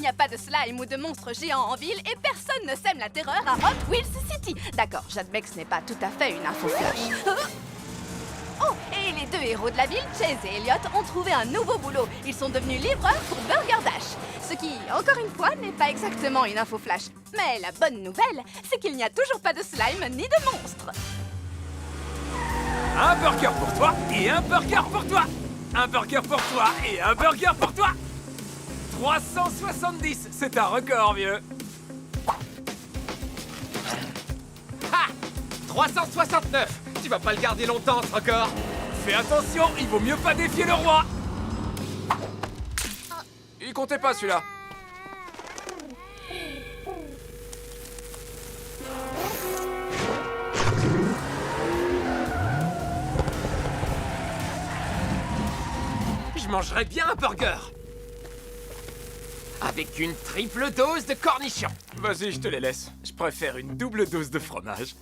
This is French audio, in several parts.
n'y a pas de slime ou de monstres géants en ville et personne ne sème la terreur à Hot Wheels City. D'accord, j'admets que ce n'est pas tout à fait une info flash. Oh, et les deux héros de la ville, Chase et Elliot, ont trouvé un nouveau boulot. Ils sont devenus livreurs pour Burger Dash. Ce qui, encore une fois, n'est pas exactement une info flash. Mais la bonne nouvelle, c'est qu'il n'y a toujours pas de slime ni de monstres. Un burger pour toi et un burger pour toi. Un burger pour toi et un burger pour toi. 370, c'est un record, vieux. Ha 369. Tu vas pas le garder longtemps, ce record. Fais attention, il vaut mieux pas défier le roi. Il comptait pas, celui-là. Je mangerais bien un burger. Avec une triple dose de cornichons. Vas-y, je te les laisse. Je préfère une double dose de fromage.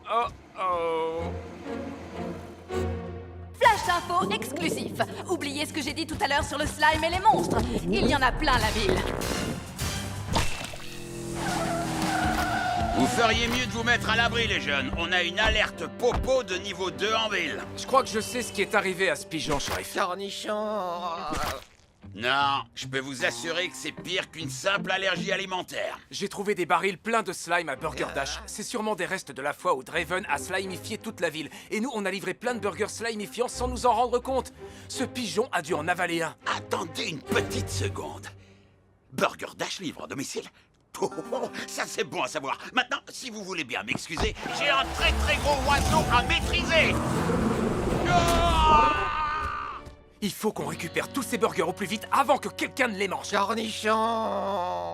Oh oh. Flash info exclusif. Oubliez ce que j'ai dit tout à l'heure sur le slime et les monstres. Il y en a plein la ville. Vous feriez mieux de vous mettre à l'abri, les jeunes. On a une alerte popo de niveau 2 en ville. Je crois que je sais ce qui est arrivé à ce pigeon, shérif. Cornichons. Non, je peux vous assurer que c'est pire qu'une simple allergie alimentaire. J'ai trouvé des barils pleins de slime à Burger Dash. C'est sûrement des restes de la fois où Draven a slimifié toute la ville. Et nous, on a livré plein de burgers slimifiants sans nous en rendre compte. Ce pigeon a dû en avaler un. Attendez une petite seconde. Burger Dash livre à domicile? Oh, ça c'est bon à savoir. Maintenant, si vous voulez bien m'excuser, j'ai un très très gros oiseau à maîtriser. Il faut qu'on récupère tous ces burgers au plus vite avant que quelqu'un ne les mange. Cornichons.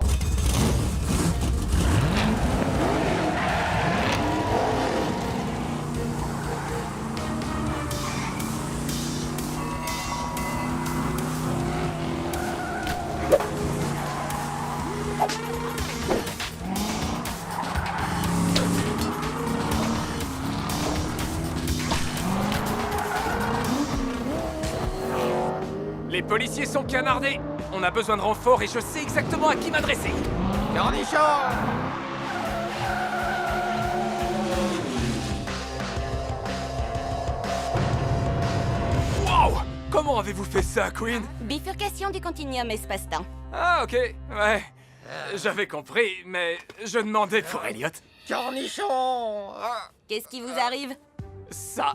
Les policiers sont canardés. On a besoin de renforts et je sais exactement à qui m'adresser. Cornichons. Wow! Comment avez-vous fait ça, Queen? Bifurcation du continuum espace-temps. Ah, ok, ouais. J'avais compris, mais je demandais pour Elliot. Cornichons. Qu'est-ce qui vous arrive? Ça.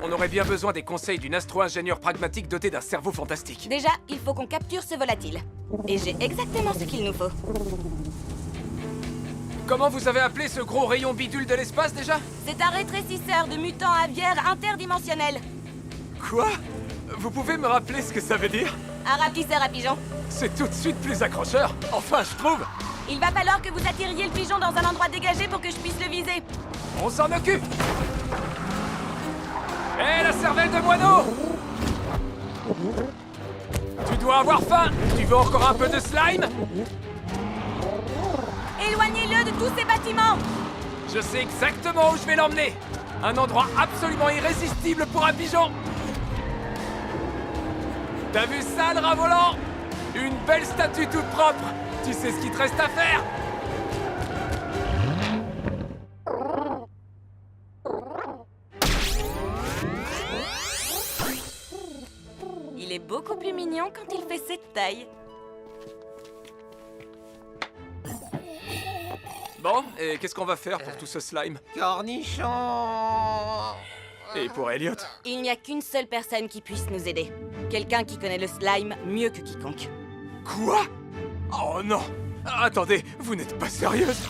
On aurait bien besoin des conseils d'une astro-ingénieure pragmatique dotée d'un cerveau fantastique. Déjà, il faut qu'on capture ce volatile. Et j'ai exactement ce qu'il nous faut. Comment vous avez appelé ce gros rayon bidule de l'espace déjà? C'est un rétrécisseur de mutants aviaires interdimensionnels. Quoi? Vous pouvez me rappeler ce que ça veut dire? Un rapetisseur à pigeons. C'est tout de suite plus accrocheur. Enfin, je trouve. Il va falloir que vous attiriez le pigeon dans un endroit dégagé pour que je puisse le viser. On s'en occupe. Hé, la cervelle de moineau! Tu dois avoir faim! Tu veux encore un peu de slime? Éloignez-le de tous ces bâtiments! Je sais exactement où je vais l'emmener! Un endroit absolument irrésistible pour un pigeon! T'as vu ça, le rat volant? Une belle statue toute propre! Tu sais ce qu'il te reste à faire? Il est beaucoup plus mignon quand il fait cette taille. Bon, et qu'est-ce qu'on va faire pour tout ce slime? Cornichons. Et pour Elliot? Il n'y a qu'une seule personne qui puisse nous aider. Quelqu'un qui connaît le slime mieux que quiconque. Quoi? Oh non! Attendez, vous n'êtes pas sérieuse?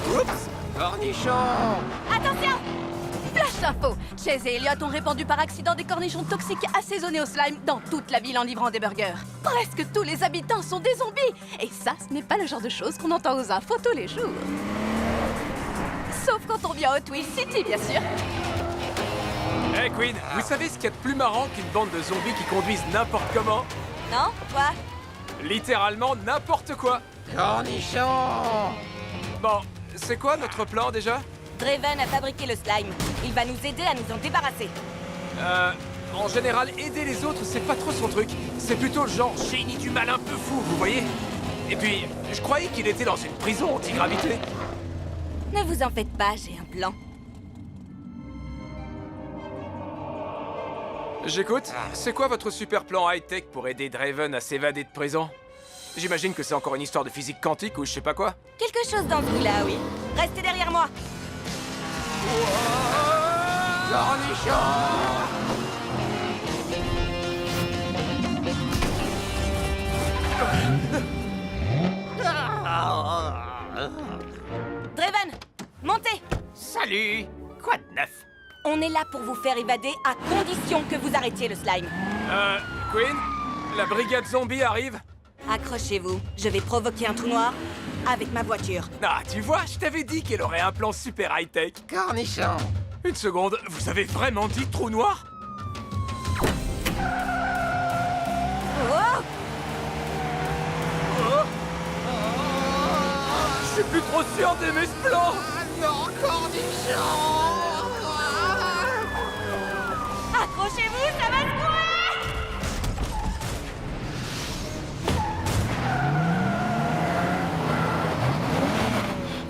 Oups. Cornichons. Attention! Flash Flash info. Chase et Elliot ont répandu par accident des cornichons toxiques assaisonnés au slime dans toute la ville en livrant des burgers. Presque tous les habitants sont des zombies. Et ça, ce n'est pas le genre de choses qu'on entend aux infos tous les jours. Sauf quand on vient à Hot Wheels City, bien sûr. Hey Queen, vous savez ce qu'il y a de plus marrant qu'une bande de zombies qui conduisent n'importe comment? Non? Quoi? Littéralement n'importe quoi. Cornichon! Bon, c'est quoi notre plan déjà? Draven a fabriqué le slime. Il va nous aider à nous en débarrasser. En général, aider les autres, c'est pas trop son truc. C'est plutôt le genre génie du mal un peu fou, vous voyez? Et puis, je croyais qu'il était dans une prison anti-gravité. Ne vous en faites pas, j'ai un plan. J'écoute. C'est quoi votre super plan high-tech pour aider Draven à s'évader de prison? J'imagine que c'est encore une histoire de physique quantique ou je sais pas quoi. Quelque chose dans ce goût-là, oui. Restez derrière moi. Draven, montez. Salut! Quoi de neuf? On est là pour vous faire évader à condition que vous arrêtiez le slime. Queen, la brigade zombie arrive. Accrochez-vous, je vais provoquer un trou noir avec ma voiture. Ah, tu vois, je t'avais dit qu'elle aurait un plan super high-tech. Cornichon! Une seconde, vous avez vraiment dit trou noir? Oh! Je suis plus trop sûr d'aimer ce plan. Non, cornichon! Accrochez-vous, ça va se courir!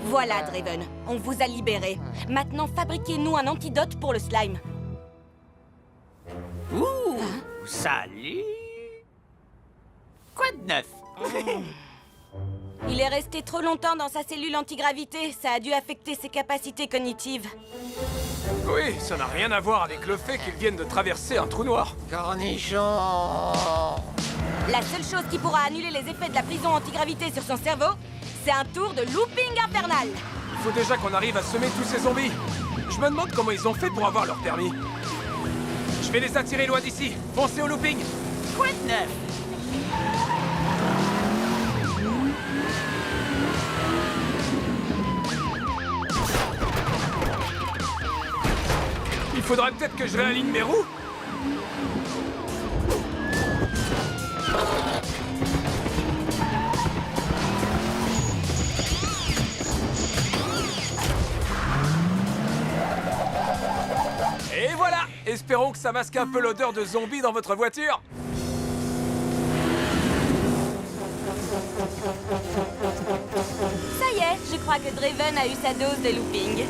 Voilà, Draven, on vous a libéré. Maintenant, fabriquez-nous un antidote pour le slime. Ouh! Salut! Quoi de neuf? Il est resté trop longtemps dans sa cellule antigravité. Ça a dû affecter ses capacités cognitives. Oui, ça n'a rien à voir avec le fait qu'ils viennent de traverser un trou noir. Cornichon! La seule chose qui pourra annuler les effets de la prison antigravité sur son cerveau, c'est un tour de looping infernal. Il faut déjà qu'on arrive à semer tous ces zombies. Je me demande comment ils ont fait pour avoir leur permis. Je vais les attirer loin d'ici. Foncez au looping. Quoi de neuf? Il faudrait peut-être que je réaligne mes roues. Et voilà! Espérons que ça masque un peu l'odeur de zombie dans votre voiture. Ça y est, je crois que Draven a eu sa dose de looping.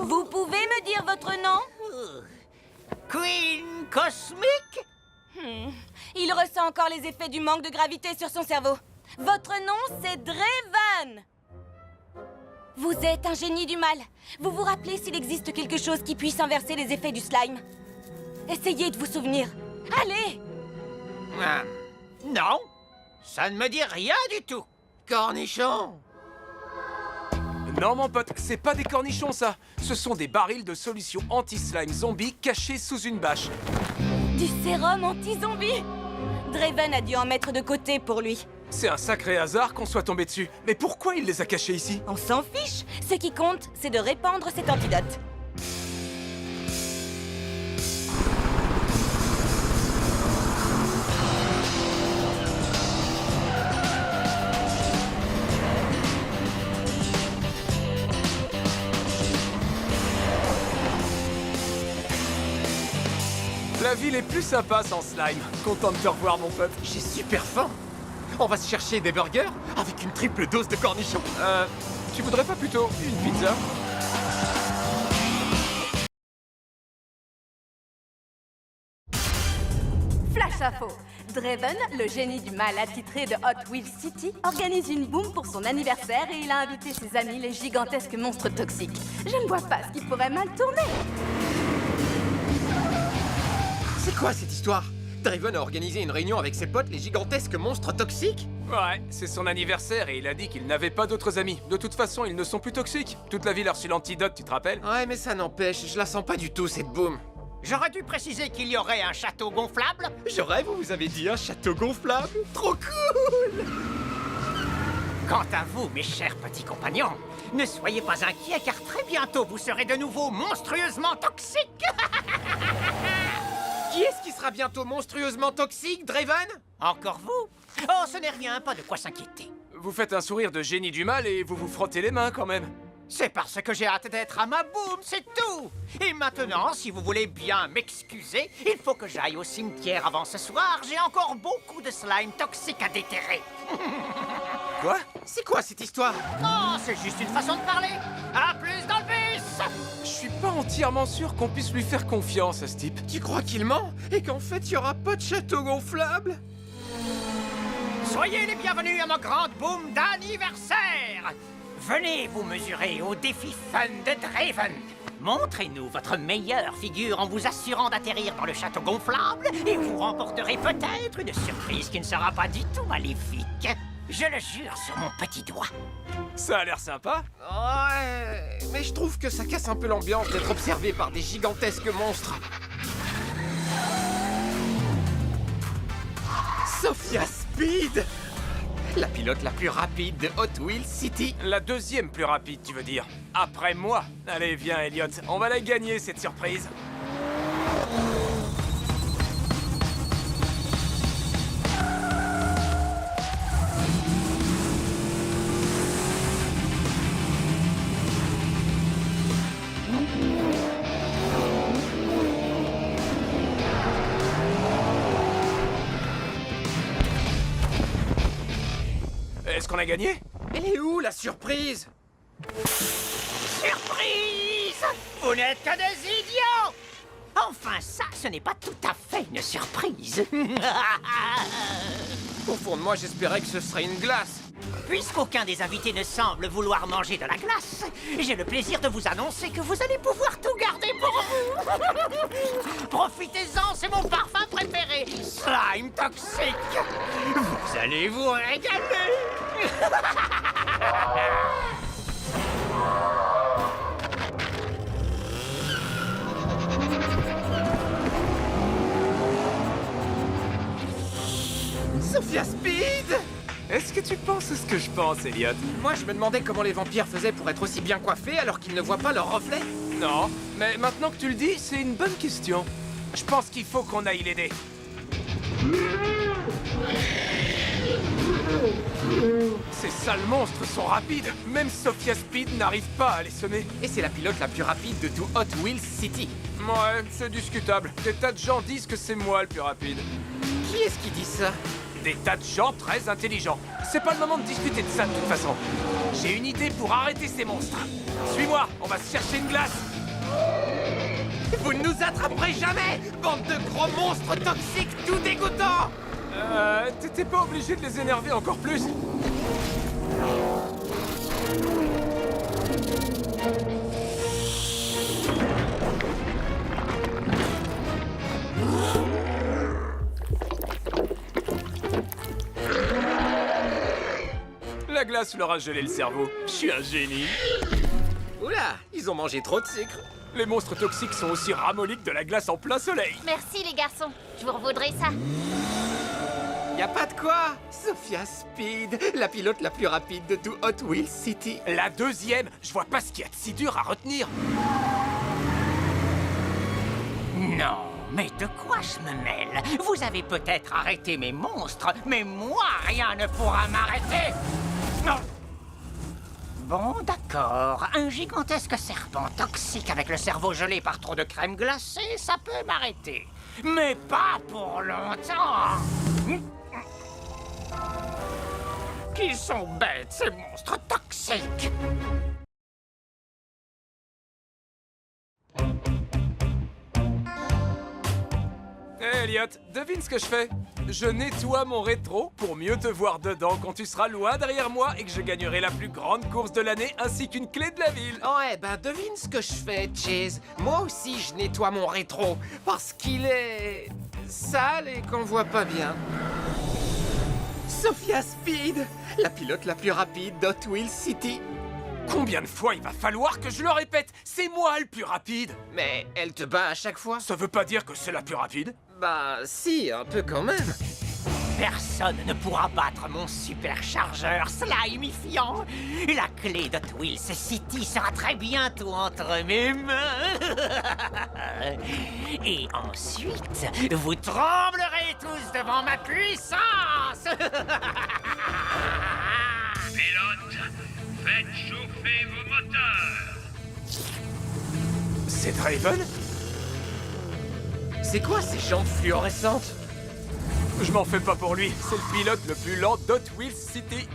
Vous pouvez me dire votre nom? Queen Cosmic? Il ressent encore les effets du manque de gravité sur son cerveau. Votre nom, c'est Draven! Vous êtes un génie du mal. Vous vous rappelez s'il existe quelque chose qui puisse inverser les effets du slime? Essayez de vous souvenir. Allez! Non, ça ne me dit rien du tout. Cornichon! Non, mon pote, c'est pas des cornichons, ça. Ce sont des barils de solution anti-slime zombie cachés sous une bâche. Du sérum anti-zombie! Draven a dû en mettre de côté pour lui. C'est un sacré hasard qu'on soit tombé dessus. Mais pourquoi il les a cachés ici? On s'en fiche. Ce qui compte, c'est de répandre cet antidote. La ville est plus sympa sans slime. Content de te revoir, mon pote. J'ai super faim! On va se chercher des burgers avec une triple dose de cornichons. Tu voudrais pas plutôt une pizza? Flash info. Draven, le génie du mal attitré de Hot Wheels City, organise une boum pour son anniversaire et il a invité ses amis, les gigantesques monstres toxiques. Je ne vois pas ce qui pourrait mal tourner. C'est quoi cette histoire? Draven a organisé une réunion avec ses potes, les gigantesques monstres toxiques? Ouais, c'est son anniversaire et il a dit qu'il n'avait pas d'autres amis. De toute façon, ils ne sont plus toxiques. Toute la ville a reçu l'antidote, tu te rappelles? Ouais, mais ça n'empêche, je la sens pas du tout, cette boum. J'aurais dû préciser qu'il y aurait un château gonflable. Je rêve, vous avez dit un château gonflable? Trop cool! Quant à vous, mes chers petits compagnons, ne soyez pas inquiets car très bientôt vous serez de nouveau monstrueusement toxiques. Qui est-ce qui sera bientôt monstrueusement toxique, Draven? Encore vous? Oh, ce n'est rien, pas de quoi s'inquiéter. Vous faites un sourire de génie du mal et vous vous frottez les mains quand même. C'est parce que j'ai hâte d'être à ma boum, c'est tout. Et maintenant, si vous voulez bien m'excuser, il faut que j'aille au cimetière avant ce soir. J'ai encore beaucoup de slime toxique à déterrer. Quoi? C'est quoi cette histoire? Oh, c'est juste une façon de parler. À plus dans le bus. Je suis pas entièrement sûr qu'on puisse lui faire confiance à ce type. Tu crois qu'il ment? Et qu'en fait, il y aura pas de château gonflable? Soyez les bienvenus à ma grande boum d'anniversaire. Venez vous mesurer au défi fun de Draven. Montrez-nous votre meilleure figure en vous assurant d'atterrir dans le château gonflable et vous remporterez peut-être une surprise qui ne sera pas du tout maléfique. Je le jure sur mon petit doigt. Ça a l'air sympa. Ouais, mais je trouve que ça casse un peu l'ambiance d'être observé par des gigantesques monstres. Sophia Speed! La pilote la plus rapide de Hot Wheels City. La deuxième plus rapide, tu veux dire. Après moi. Allez, viens, Elliot. On va la gagner, cette surprise. Est-ce qu'on a gagné? Elle est où la surprise? Surprise! Vous n'êtes que des idiots! Enfin, ça, ce n'est pas tout à fait une surprise. Au fond de moi, j'espérais que ce serait une glace. Puisqu'aucun des invités ne semble vouloir manger de la glace, j'ai le plaisir de vous annoncer que vous allez pouvoir tout garder pour vous. Profitez-en, c'est mon parfum préféré, slime toxique. Vous allez vous régaler. Sophia Speed! Est-ce que tu penses ce que je pense, Elliot? Moi, je me demandais comment les vampires faisaient pour être aussi bien coiffés alors qu'ils ne voient pas leur reflet. Non, mais maintenant que tu le dis, c'est une bonne question. Je pense qu'il faut qu'on aille l'aider. Ces sales monstres sont rapides. Même Sophia Speed n'arrive pas à les semer. Et c'est la pilote la plus rapide de tout Hot Wheels City. Ouais, c'est discutable. Des tas de gens disent que c'est moi le plus rapide. Qui est-ce qui dit ça? Des tas de gens très intelligents. C'est pas le moment de discuter de ça de toute façon. J'ai une idée pour arrêter ces monstres. Suis-moi, on va se chercher une glace. Vous ne nous attraperez jamais, bande de gros monstres toxiques tout dégoûtants! T'étais pas obligé de les énerver encore plus? La glace leur a gelé le cerveau. Je suis un génie. Oula, ils ont mangé trop de sucre. Les monstres toxiques sont aussi ramollis que de la glace en plein soleil. Merci les garçons, je vous revaudrai ça. Y a pas de quoi. Sophia Speed, la pilote la plus rapide de tout Hot Wheels City. La deuxième, je vois pas ce qu'il y a de si dur à retenir. Non, mais de quoi je me mêle? Vous avez peut-être arrêté mes monstres, mais moi, rien ne pourra m'arrêter. Non. Bon, d'accord. Un gigantesque serpent toxique avec le cerveau gelé par trop de crème glacée, ça peut m'arrêter. Mais pas pour longtemps. Qu'ils sont bêtes, ces monstres toxiques. Hé, Elliot, devine ce que je fais. Je nettoie mon rétro pour mieux te voir dedans quand tu seras loin derrière moi et que je gagnerai la plus grande course de l'année ainsi qu'une clé de la ville. Ouais, ben devine ce que je fais, Chase. Moi aussi, je nettoie mon rétro parce qu'il est sale et qu'on voit pas bien. Sophia Speed, la pilote la plus rapide d'Hot Wheels City. Combien de fois il va falloir que je le répète? C'est moi le plus rapide. Mais elle te bat à chaque fois? Ça veut pas dire que c'est la plus rapide. Bah si, un peu quand même. Personne ne pourra battre mon superchargeur slimifiant. La clé d'Hot Wheels City sera très bientôt entre mes mains. Et ensuite, vous tremblerez tous devant ma puissance. Pilote, faites chauffer vos moteurs. C'est Draven? C'est quoi ces jantes fluorescentes? Je m'en fais pas pour lui. C'est le pilote le plus lent d'Hot Wheels City.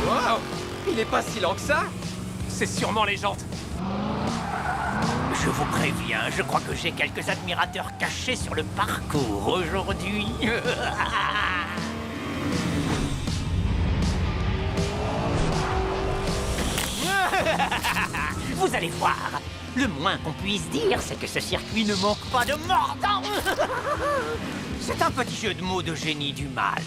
Wow, il est pas si lent que ça. C'est sûrement les jantes. Je vous préviens, je crois que j'ai quelques admirateurs cachés sur le parcours aujourd'hui. Vous allez voir. Le moins qu'on puisse dire, c'est que ce circuit ne manque pas de mordant. C'est un petit jeu de mots de génie du mal.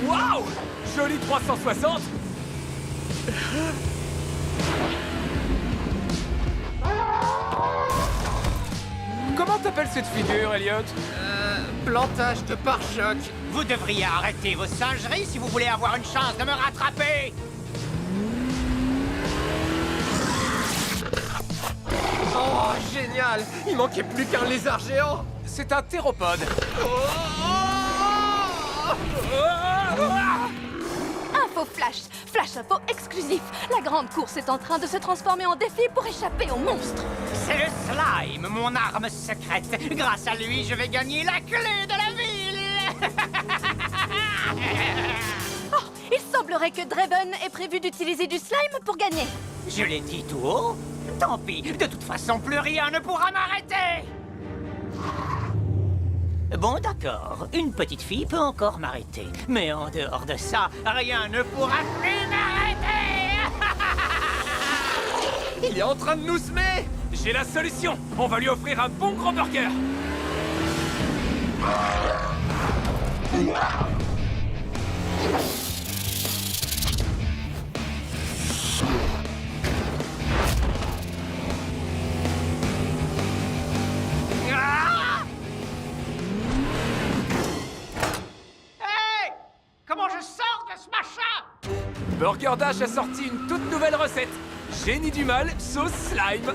Waouh! Joli 360! Comment t'appelles cette figure, Elliot? Plantage de pare-choc. Vous devriez arrêter vos singeries si vous voulez avoir une chance de me rattraper. Oh, génial. Il manquait plus qu'un lézard géant. C'est un théropode. Info flash, flash info exclusif. La grande course est en train de se transformer en défi pour échapper aux monstres. C'est le slime, mon arme secrète. Grâce à lui, je vais gagner la clé de la ville. Oh, il semblerait que Draven ait prévu d'utiliser du slime pour gagner. Je l'ai dit tout haut. Tant pis, de toute façon, plus rien ne pourra m'arrêter. Bon, d'accord, une petite fille peut encore m'arrêter. Mais en dehors de ça, rien ne pourra plus m'arrêter. Il est en train de nous semer. J'ai la solution. On va lui offrir un bon gros burger. Ah! Hey! Comment je sors de ce machin? Burger Dash a sorti une toute nouvelle recette. Génie du mal, sauce slime.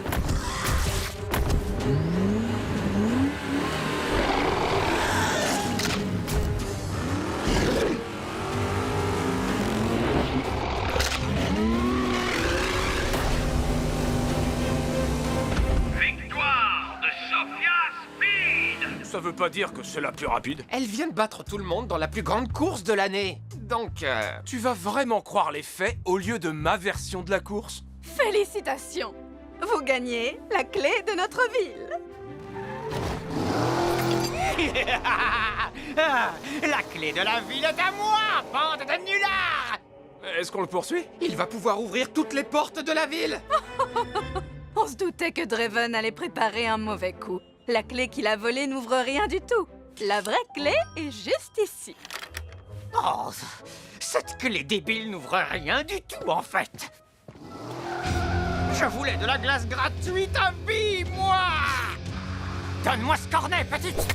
Victoire de Sophia Speed. Ça veut pas dire que c'est la plus rapide. Elle vient de battre tout le monde dans la plus grande course de l'année. Donc, Tu vas vraiment croire les faits au lieu de ma version de la course? Félicitations. Vous gagnez la clé de notre ville. Ah, la clé de la ville est à moi, bande de nullards! Est-ce qu'on le poursuit? il va pouvoir ouvrir toutes les portes de la ville. On se doutait que Draven allait préparer un mauvais coup. La clé qu'il a volée n'ouvre rien du tout. La vraie clé est juste ici. Oh, cette clé débile n'ouvre rien du tout, en fait. Je voulais de la glace gratuite à vie, moi! Donne-moi ce cornet, petite!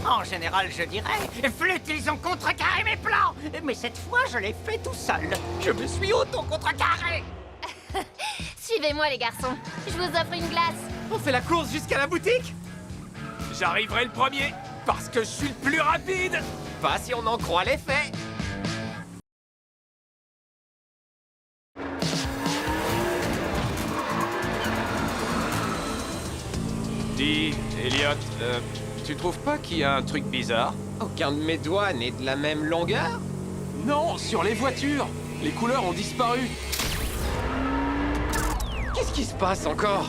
En général, je dirais, flûte, ils ont contrecarré mes plans! Mais cette fois, je l'ai fait tout seul. Je me suis auto-contrecarré! Suivez-moi, les garçons. Je vous offre une glace. On fait la course jusqu'à la boutique? J'arriverai le premier, parce que je suis le plus rapide. Pas si on en croit les faits. Elliot, tu trouves pas qu'il y a un truc bizarre? Aucun de mes doigts n'est de la même longueur? Non, sur les voitures! Les couleurs ont disparu! Qu'est-ce qui se passe encore?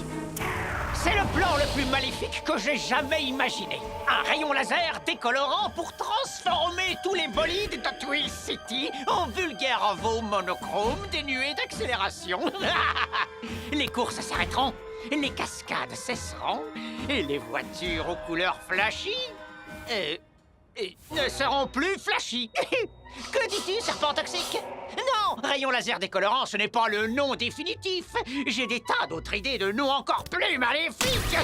C'est le plan le plus maléfique que j'ai jamais imaginé. Un rayon laser décolorant pour transformer tous les bolides de Twill City en vulgaires veaux monochromes dénués d'accélération. Les courses s'arrêteront, les cascades cesseront, et les voitures aux couleurs flashy ne seront plus flashy. Que dis-tu, serpent toxique? Non, rayon laser décolorant, ce n'est pas le nom définitif. J'ai des tas d'autres idées de noms encore plus maléfiques.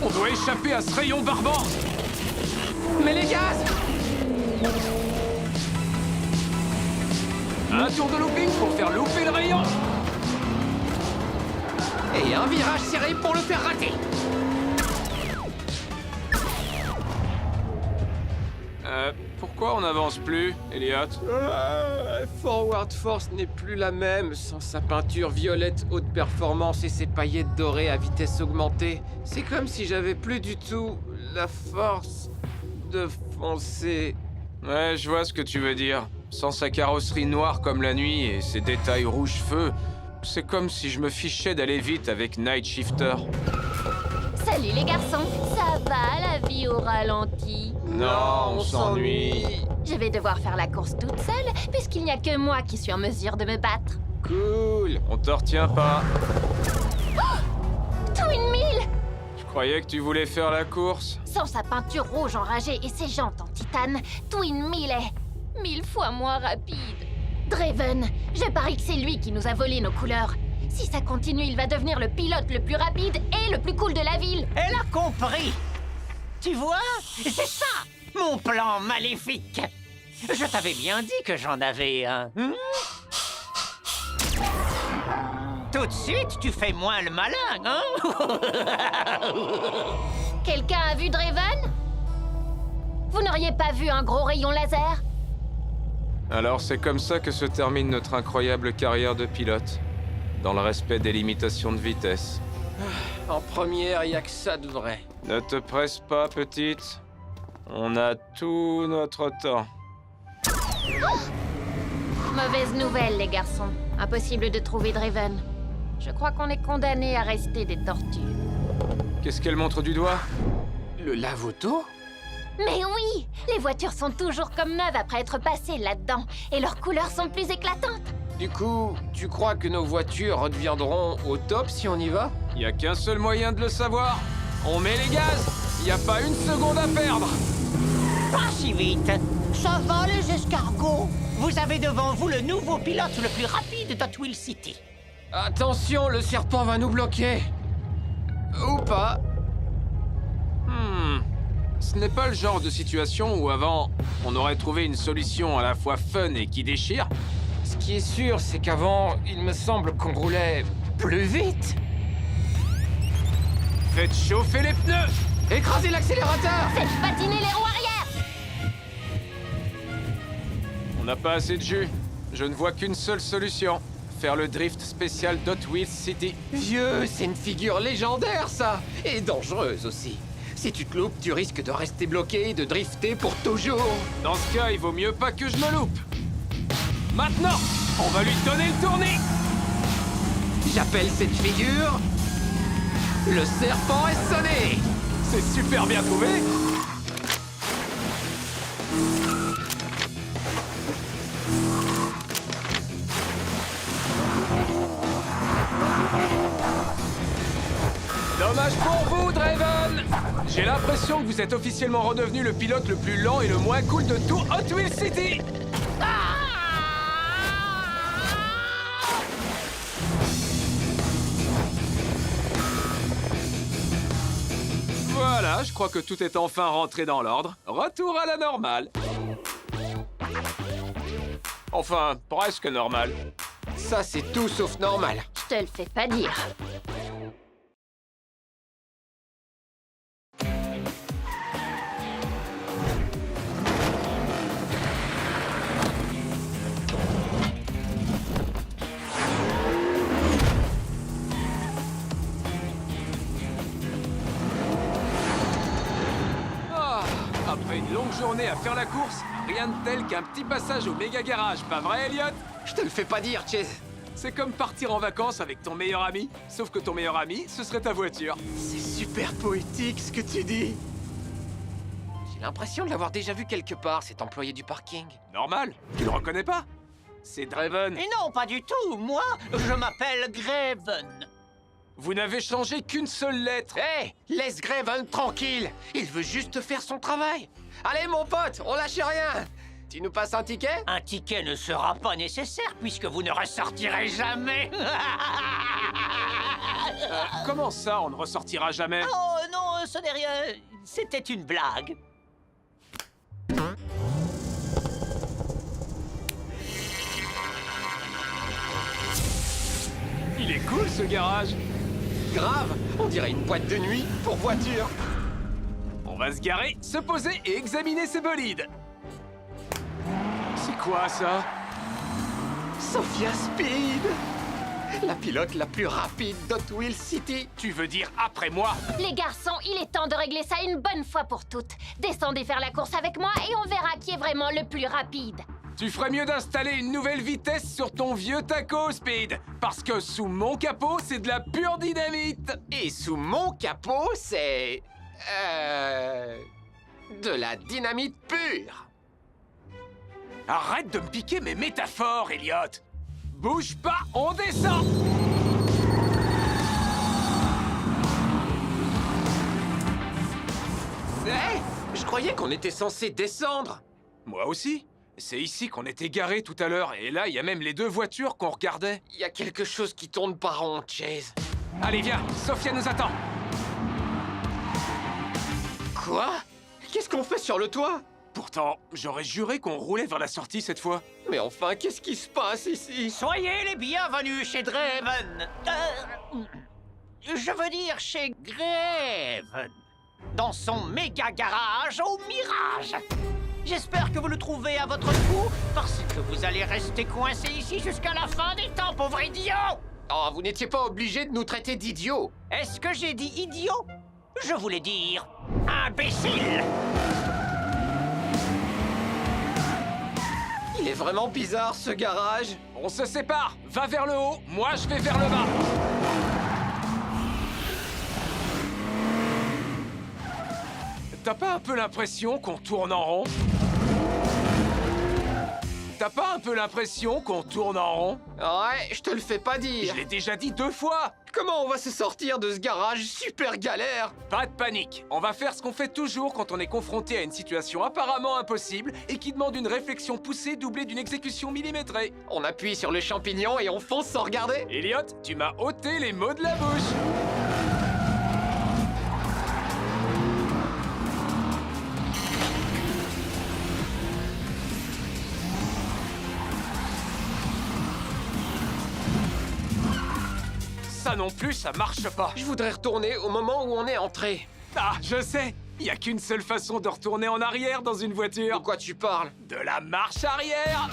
On doit échapper à ce rayon barbare! Mais les gaz! Un tour de looping pour faire louper le rayon! Et un virage serré pour le faire rater! Pourquoi on n'avance plus, Elliot? Forward Force n'est plus la même sans sa peinture violette haute performance et ses paillettes dorées à vitesse augmentée. C'est comme si j'avais plus du tout la force de foncer. Ouais, je vois ce que tu veux dire. Sans sa carrosserie noire comme la nuit et ses détails rouge-feu, c'est comme si je me fichais d'aller vite avec Night Shifter. Salut les garçons, ça va la vie au ralenti? Non, on s'ennuie. Je vais devoir faire la course toute seule, puisqu'il n'y a que moi qui suis en mesure de me battre. Cool. On te retient pas. Twin Mill! Je croyais que tu voulais faire la course. Sans sa peinture rouge enragée et ses jantes en titane, Twin Mill est 1000 fois moins rapide. Draven, je parie que c'est lui qui nous a volé nos couleurs. Si ça continue, il va devenir le pilote le plus rapide et le plus cool de la ville. Elle a compris. Tu vois, c'est ça, mon plan maléfique. Je t'avais bien dit que j'en avais un. Tout de suite, tu fais moins le malin, hein? Quelqu'un a vu Draven? Vous n'auriez pas vu un gros rayon laser? Alors c'est comme ça que se termine notre incroyable carrière de pilote. Dans le respect des limitations de vitesse. En première, y a que ça de vrai. Ne te presse pas, petite. On a tout notre temps. Mauvaise nouvelle, les garçons. Impossible de trouver Draven. Je crois qu'on est condamnés à rester des tortues. Qu'est-ce qu'elle montre du doigt? Le lave-auto? Mais oui! Les voitures sont toujours comme neuves après être passées là-dedans. Et leurs couleurs sont plus éclatantes. Du coup, tu crois que nos voitures redeviendront au top si on y va? Y a qu'un seul moyen de le savoir. On met les gaz. Y a pas une seconde à perdre. Pas si vite. Ça va, les escargots. Vous avez devant vous le nouveau pilote le plus rapide de Twill City. Attention, le serpent va nous bloquer. Ou pas. Ce n'est pas le genre de situation où avant, on aurait trouvé une solution à la fois fun et qui déchire. Ce qui est sûr, c'est qu'avant, il me semble qu'on roulait plus vite. Faites chauffer les pneus. Écrasez l'accélérateur! Faites patiner les roues arrière! On n'a pas assez de jus. Je ne vois qu'une seule solution. Faire le drift spécial d'Hot Wheels City. Vieux, c'est une figure légendaire, ça! Et dangereuse aussi. Si tu te loupes, tu risques de rester bloqué et de drifter pour toujours. Dans ce cas, il vaut mieux pas que je me loupe. Maintenant, on va lui donner le tournis. J'appelle cette figure... le serpent est sonné! C'est super bien trouvé. Dommage pour vous, Draven. J'ai l'impression que vous êtes officiellement redevenu le pilote le plus lent et le moins cool de tout Hot Wheels City. Voilà, je crois que tout est enfin rentré dans l'ordre. Retour à la normale. Enfin, presque normal. Ça, c'est tout sauf normal. Je te le fais pas dire. une longue journée à faire la course, rien de tel qu'un petit passage au méga garage, pas vrai, Elliot? Je te le fais pas dire, Chase. C'est comme partir en vacances avec ton meilleur ami, sauf que ton meilleur ami, ce serait ta voiture. C'est super poétique ce que tu dis. J'ai l'impression de l'avoir déjà vu quelque part, cet employé du parking. Normal, tu le reconnais pas? C'est Draven. Et non, pas du tout. Moi, je m'appelle Graven. Vous n'avez changé qu'une seule lettre. Hé, laisse Graven tranquille. Il veut juste faire son travail. Allez, mon pote, on lâche rien. Tu nous passes un ticket? Un ticket ne sera pas nécessaire puisque vous ne ressortirez jamais. Comment ça, on ne ressortira jamais? Oh non, ce n'est rien. C'était une blague. Il est cool ce garage. Grave, on dirait une boîte de nuit pour voiture. On va se garer, se poser et examiner ces bolides. C'est quoi ça? Sophia Speed, la pilote la plus rapide d'Hot Wheels City. Tu veux dire après moi? Les garçons, il est temps de régler ça une bonne fois pour toutes. Descendez faire la course avec moi et on verra qui est vraiment le plus rapide. Tu ferais mieux d'installer une nouvelle vitesse sur ton vieux taco, Speed. Parce que sous mon capot, c'est de la pure dynamite. Et sous mon capot, c'est... de la dynamite pure. Arrête de me piquer mes métaphores, Elliot. Bouge pas, on descend. Hé, je croyais qu'on était censé descendre. Moi aussi. C'est ici qu'on était garés tout à l'heure. Et là, il y a même les deux voitures qu'on regardait. Il y a quelque chose qui tourne pas rond, Chase. Allez, viens, Sophia nous attend. Quoi? Qu'est-ce qu'on fait sur le toit? Pourtant, j'aurais juré qu'on roulait vers la sortie cette fois. Mais enfin, qu'est-ce qui se passe ici? Soyez les bienvenus chez Draven. Je veux dire chez Graven. Dans son méga garage au Mirage. J'espère que vous le trouvez à votre goût, parce que vous allez rester coincé ici jusqu'à la fin des temps, pauvre idiot! Oh, vous n'étiez pas obligé de nous traiter d'idiots. Est-ce que j'ai dit idiot? Je voulais dire imbécile! Il est vraiment bizarre, ce garage. On se sépare. Va vers le haut, moi je vais vers le bas. T'as pas un peu l'impression qu'on tourne en rond? T'as pas un peu l'impression qu'on tourne en rond? Ouais, je te le fais pas Je dire. l'ai déjà dit 2 fois. Comment on va se sortir de ce garage super galère? Pas de panique. On va faire ce qu'on fait toujours quand on est confronté à une situation apparemment impossible et qui demande une réflexion poussée doublée d'une exécution millimétrée. On appuie sur le champignon et on fonce sans regarder? Elliot, tu m'as ôté les mots de la bouche. Ça non plus, ça marche pas. Je voudrais retourner au moment où on est entré. Ah, je sais. Il y a qu'une seule façon de retourner en arrière dans une De voiture. quoi tu parles? De la marche arrière.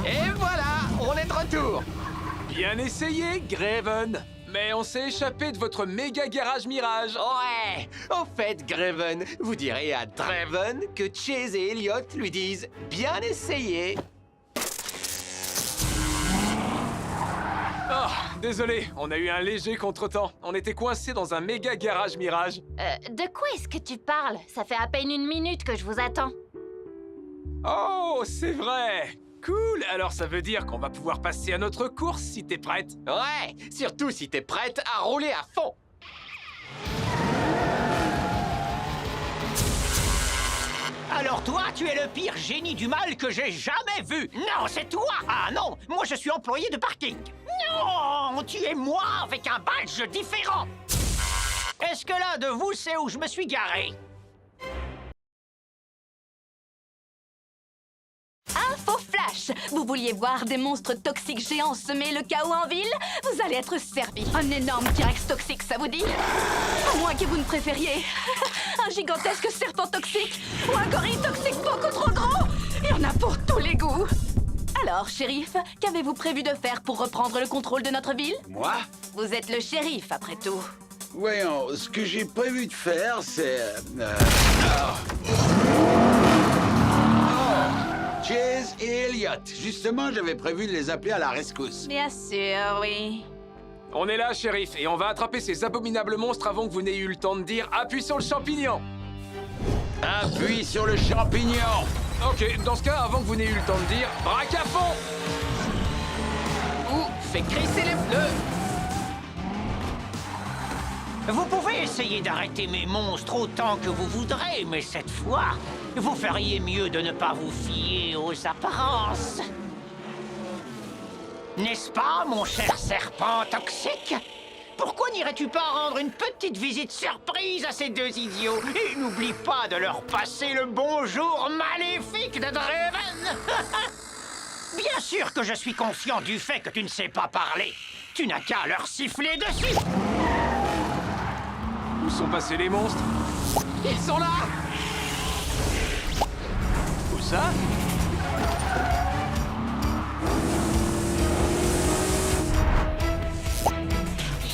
Et voilà, on est de retour. Bien essayé, Graven. Mais on s'est échappé de votre méga garage Mirage. Ouais. En fait, Graven, vous direz à Draven que Chase et Elliot lui disent bien essayé. Oh, désolé, on a eu un léger contretemps. On était coincés dans un méga garage Mirage. De quoi est-ce que tu parles? Ça fait à peine 1 minute que je vous attends. Oh, c'est vrai. Cool, alors ça veut dire qu'on va pouvoir passer à notre course si t'es prête. Ouais, surtout si t'es prête à rouler à fond. Alors toi, tu es le pire génie du mal que j'ai jamais vu. Non, c'est toi. Ah non, moi je suis employé de parking. Non, tu es moi avec un badge différent. Est-ce que l'un de vous sait où je me suis garé? Info flash! Vous vouliez voir des monstres toxiques géants semer le chaos en ville? Vous allez être servi. Un énorme T-Rex toxique, ça vous dit? À moins que vous ne préfériez un gigantesque serpent toxique ou un gorille toxique beaucoup trop gros! y en a pour tous les goûts. Alors, shérif, qu'avez-vous prévu de faire pour reprendre le contrôle de notre ville? Moi? Vous êtes le shérif, après tout. Voyons, ce que j'ai prévu de faire, c'est... Chase et Elliot. Justement, j'avais prévu de les appeler à la rescousse. Bien sûr, oui. On est là, shérif, et on va attraper ces abominables monstres avant que vous n'ayez eu le temps de dire « Appuie sur le champignon !» Appuie sur le champignon. Ok, dans ce cas, avant que vous n'ayez eu le temps de dire « Braque à fond !» Ou fais crisser les pneus. Vous pouvez essayer d'arrêter mes monstres autant que vous voudrez, mais cette fois, vous feriez mieux de ne pas vous fier aux apparences. N'est-ce pas, mon cher serpent toxique? Pourquoi n'irais-tu pas rendre une petite visite surprise à ces deux idiots? Et n'oublie pas de leur passer le bonjour maléfique de Draven. Bien sûr que je suis conscient du fait que tu ne sais pas parler. Tu n'as qu'à leur siffler dessus. Où sont passés les monstres? Ils sont là. Où ça?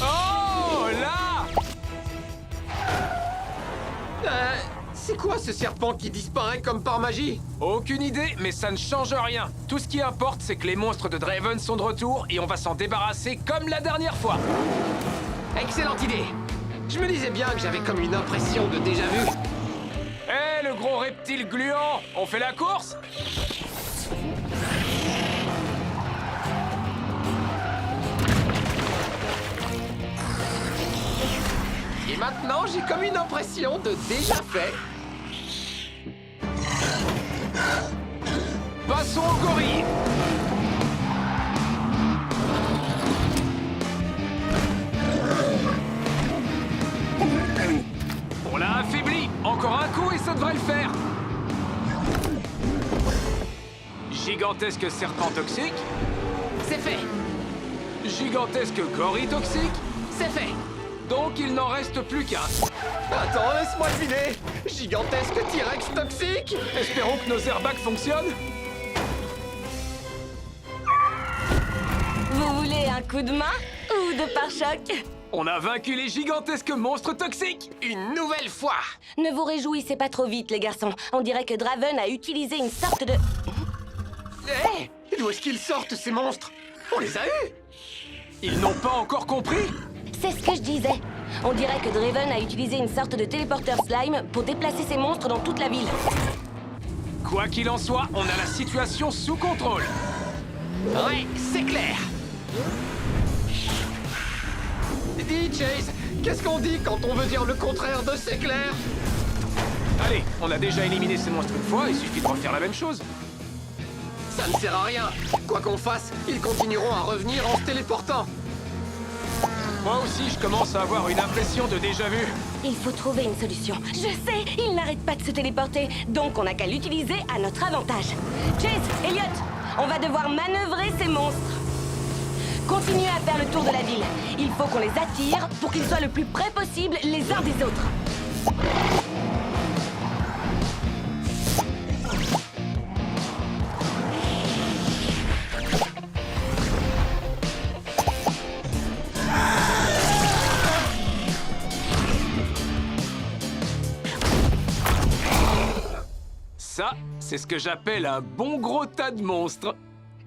Oh, là! C'est quoi ce serpent qui disparaît comme par magie? Aucune idée, mais ça ne change rien. Tout ce qui importe, c'est que les monstres de Draven sont de retour et on va s'en débarrasser comme la dernière fois. Excellente idée. Je me disais bien que j'avais comme une impression de déjà-vu. Hé, le gros reptile gluant, on fait la course? Et maintenant, j'ai comme une impression de déjà fait. Passons au gorille. On l'a affaibli. Encore un coup et ça devrait le faire. Gigantesque serpent toxique. C'est fait. Gigantesque gorille toxique. C'est fait. Donc il n'en reste plus qu'un. Attends, laisse-moi deviner. Gigantesque T-Rex toxique. Espérons que nos airbags fonctionnent. Vous voulez un coup de main ou de pare-choc? On a vaincu les gigantesques monstres toxiques. Une nouvelle fois. Ne vous réjouissez pas trop vite, les garçons. On dirait que Draven a utilisé une sorte de... Hé, d'où est-ce qu'ils sortent ces monstres? On les a eus. Ils n'ont pas encore compris. C'est ce que je disais. On dirait que Draven a utilisé une sorte de téléporteur slime pour déplacer ces monstres dans toute la ville. Quoi qu'il en soit, on a la situation sous contrôle. Ouais, c'est clair. Dis, Chase, qu'est-ce qu'on dit quand on veut dire le contraire de c'est clair? Allez, on a déjà éliminé ces monstres une fois, il suffit de refaire la même chose. Ça ne sert à rien. Quoi qu'on fasse, ils continueront à revenir en se téléportant. Moi aussi, je commence à avoir une impression de déjà-vu. Il faut trouver une solution. Je sais, il n'arrête pas de se téléporter, donc on n'a qu'à l'utiliser à notre avantage. Chase, Elliot, on va devoir manœuvrer ces monstres. Continuez à faire le tour de la ville. Il faut qu'on les attire pour qu'ils soient le plus près possible les uns des autres. Ça, c'est ce que j'appelle un bon gros tas de monstres.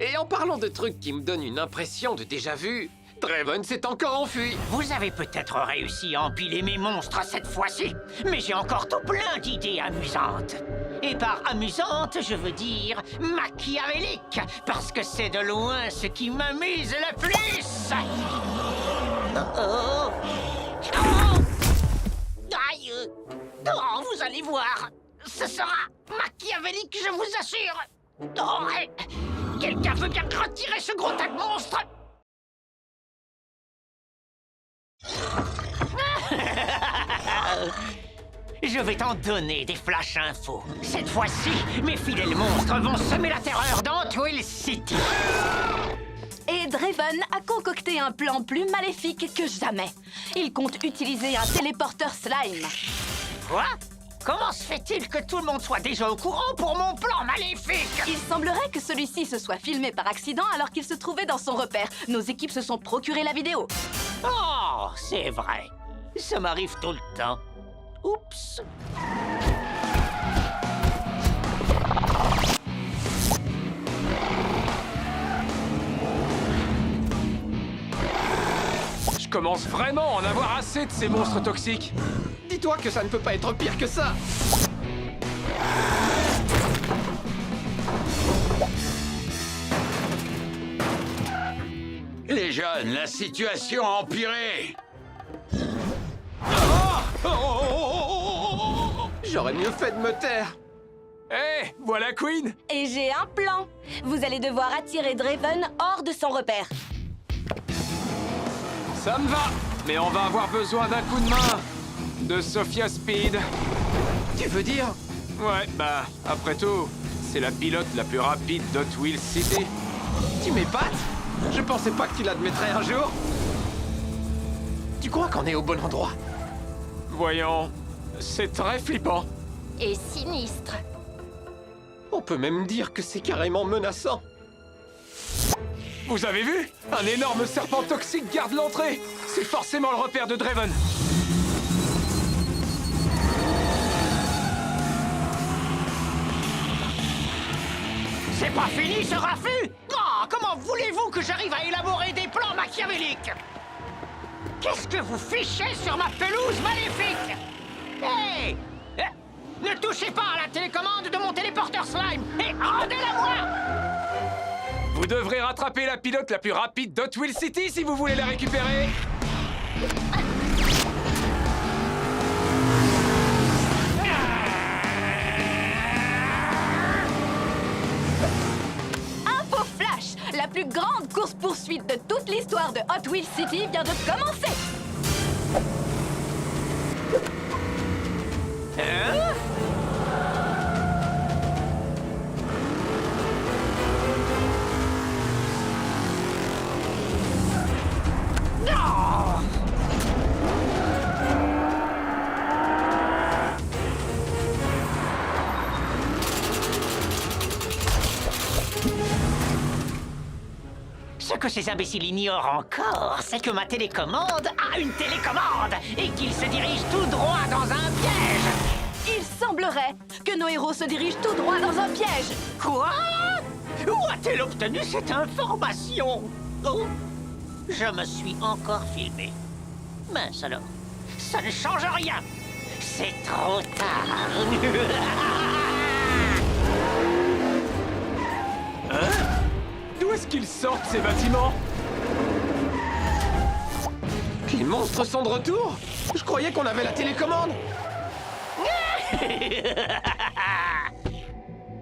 Et en parlant de trucs qui me donnent une impression de déjà-vu, Draven s'est encore enfui. Vous avez peut-être réussi à empiler mes monstres cette fois-ci, mais j'ai encore tout plein d'idées amusantes. Et par amusante, je veux dire machiavélique, parce que c'est de loin ce qui m'amuse le plus. Oh. Aïe. Oh, vous allez voir. Ce sera machiavélique, je vous assure. Oh, quelqu'un veut bien retirer ce gros tas de monstres? Je vais t'en donner des flash infos. Cette fois-ci, mes fidèles monstres vont semer la terreur dans Twill City. Et Draven a concocté un plan plus maléfique que jamais. Il compte utiliser un téléporteur slime. Quoi? Comment se fait-il que tout le monde soit déjà au courant pour mon plan maléfique? Il semblerait que celui-ci se soit filmé par accident alors qu'il se trouvait dans son repère. Nos équipes se sont procuré la vidéo. Oh, c'est vrai. Ça m'arrive tout le temps. Oups. Je commence vraiment à en avoir assez de ces monstres toxiques. Dis-toi que ça ne peut pas être pire que ça. Les jeunes, la situation a empiré. J'aurais mieux fait de me taire. Hé, voilà Queen. Et j'ai un plan. Vous allez devoir attirer Draven hors de son repère. Ça me va. Mais on va avoir besoin d'un coup de main. De Sophia Speed. Tu veux dire? Ouais, bah, après tout, c'est la pilote la plus rapide d'Hot Wheels City. Tu m'épates? Je pensais pas que tu l'admettrais un jour. Tu crois qu'on est au bon endroit? Voyons, c'est très flippant. Et sinistre. On peut même dire que c'est carrément menaçant. Vous avez vu? Un énorme serpent toxique garde l'entrée. C'est forcément le repère de Draven. C'est pas fini ce raffut? Oh, comment voulez-vous que j'arrive à élaborer des plans machiavéliques? Qu'est-ce que vous fichez sur ma pelouse maléfique? Hé! Ne touchez pas à la télécommande de mon téléporteur slime et rendez-la-moi! Vous devrez rattraper la pilote la plus rapide d'Hot Wheels City si vous voulez la récupérer. Info flash! La plus grande course-poursuite de toute l'histoire de Hot Wheels City vient de commencer! Ce que ces imbéciles ignorent encore, c'est que ma télécommande a une télécommande et qu'il se dirige tout droit dans un piège. Il semblerait que nos héros se dirigent tout droit dans un piège! Quoi? Où a-t-elle obtenu cette information? Oh, je me suis encore filmé. Mince alors, ça ne change rien. C'est trop tard. D'où est-ce qu'ils sortent ces bâtiments? Les monstres sont de retour? Je croyais qu'on avait la télécommande.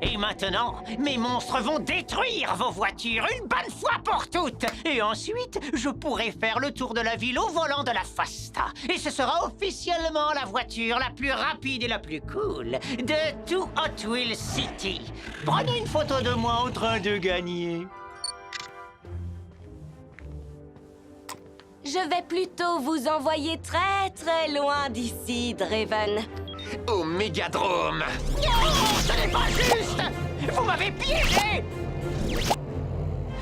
Et maintenant, mes monstres vont détruire vos voitures une bonne fois pour toutes. Et ensuite, je pourrai faire le tour de la ville au volant de la Fasta. Et ce sera officiellement la voiture la plus rapide et la plus cool de tout Hot Wheels City. Prenez une photo de moi en train de gagner. Je vais plutôt vous envoyer très très loin d'ici, Draven. Au Mégadrome. Non, ce n'est pas juste! Vous m'avez piégé!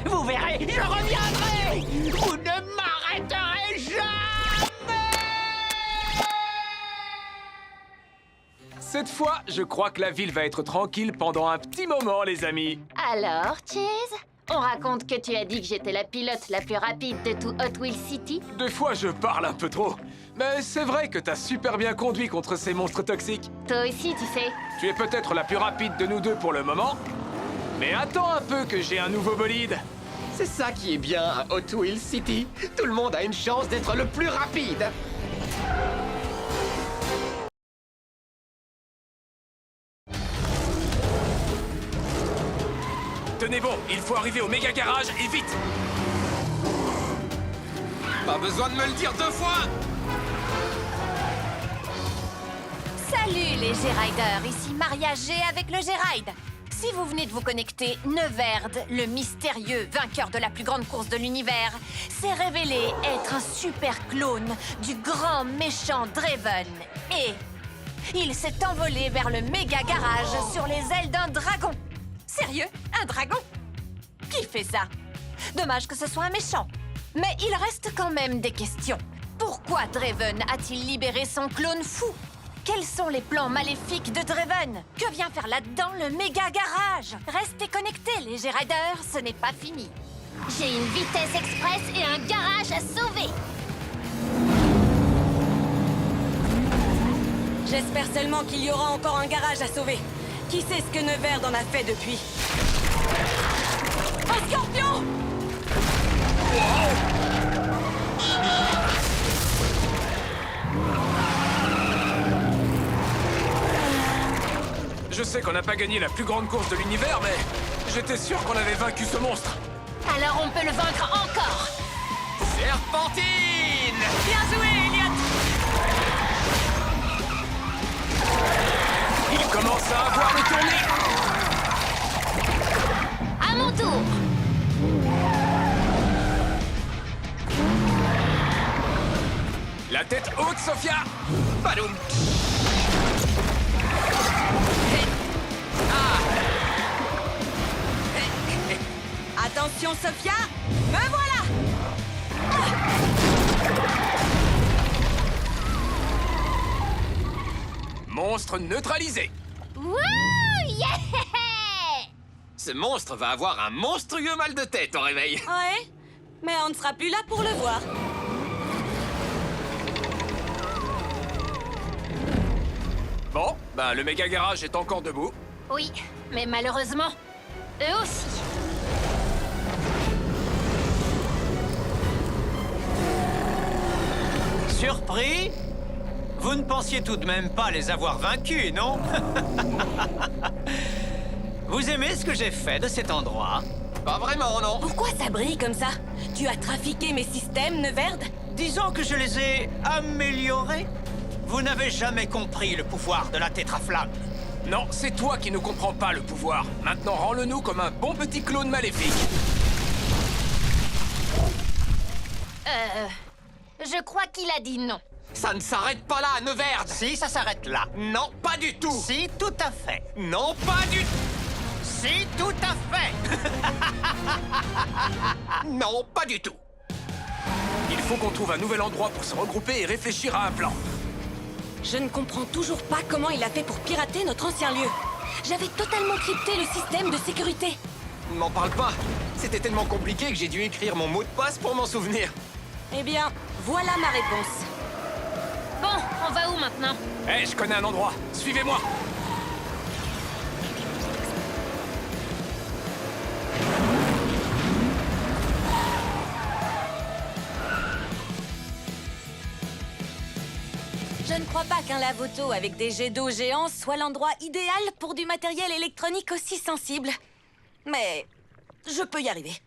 Vous verrez, je reviendrai! Vous ne m'arrêterez jamais! Cette fois, je crois que la ville va être tranquille pendant un petit moment, les amis. Alors, Chase? On raconte que tu as dit que j'étais la pilote la plus rapide de tout Hot Wheels City? Des fois, je parle un peu trop. Mais c'est vrai que t'as super bien conduit contre ces monstres toxiques. Toi aussi, tu sais. Tu es peut-être la plus rapide de nous deux pour le moment. Mais attends un peu que j'ai un nouveau bolide. C'est ça qui est bien à Hot Wheels City. Tout le monde a une chance d'être le plus rapide. Tenez bon, il faut arriver au méga garage et vite. Pas besoin de me le dire deux fois. Salut les G-Riders, ici Maria G avec le G-Ride. Si vous venez de vous connecter, Neverd, le mystérieux vainqueur de la plus grande course de l'univers, s'est révélé être un super clone du grand méchant Draven. Et Il s'est envolé vers le méga garage sur les ailes d'un dragon. Sérieux? Un dragon? Qui fait ça? Dommage que ce soit un méchant. Mais il reste quand même des questions. Pourquoi Draven a-t-il libéré son clone fou? Quels sont les plans maléfiques de Draven? Que vient faire là-dedans le méga garage? Restez connectés, les G-Riders, ce n'est pas fini. J'ai une vitesse express et un garage à sauver. J'espère seulement qu'il y aura encore un garage à sauver. Qui sait ce que Neverd en a fait depuis? Un scorpion! Je sais qu'on n'a pas gagné la plus grande course de l'univers, mais j'étais sûr qu'on avait vaincu ce monstre. Alors on peut le vaincre encore. Serpentine! Bien joué, Elliot! Il commence à avoir le tournis. À mon tour. La tête haute, Sophia. Badoum. Attention, Sophia! Me voilà! Monstre neutralisé. Wouh! Yeah! Ce monstre va avoir un monstrueux mal de tête au réveil. Ouais, mais on ne sera plus là pour le voir. Bon, ben le méga garage est encore debout. Oui, mais malheureusement, eux aussi. Surpris? Vous ne pensiez tout de même pas les avoir vaincus, non? Vous aimez ce que j'ai fait de cet endroit? Pas vraiment, non. Pourquoi ça brille comme ça? Tu as trafiqué mes systèmes, Neverd? Disons que je les ai améliorés. Vous n'avez jamais compris le pouvoir de la tétraflamme. Non, c'est toi qui ne comprends pas le pouvoir. Maintenant, rends-le-nous comme un bon petit clone maléfique. Je crois qu'il a dit non. Ça ne s'arrête pas là, Neverd. Si, ça s'arrête là. Non, pas du tout. Si, tout à fait. Non, pas du tout. Si, tout à fait. Non, pas du tout. Il faut qu'on trouve un nouvel endroit pour se regrouper et réfléchir à un plan. Je ne comprends toujours pas comment il a fait pour pirater notre ancien lieu. J'avais totalement crypté le système de sécurité. Ne m'en parle pas. C'était tellement compliqué que j'ai dû écrire mon mot de passe pour m'en souvenir. Eh bien, voilà ma réponse. Bon, on va où maintenant? Je connais un endroit. Suivez-moi. Je ne crois pas qu'un lave-auto avec des jets d'eau géants soit l'endroit idéal pour du matériel électronique aussi sensible. Mais je peux y arriver.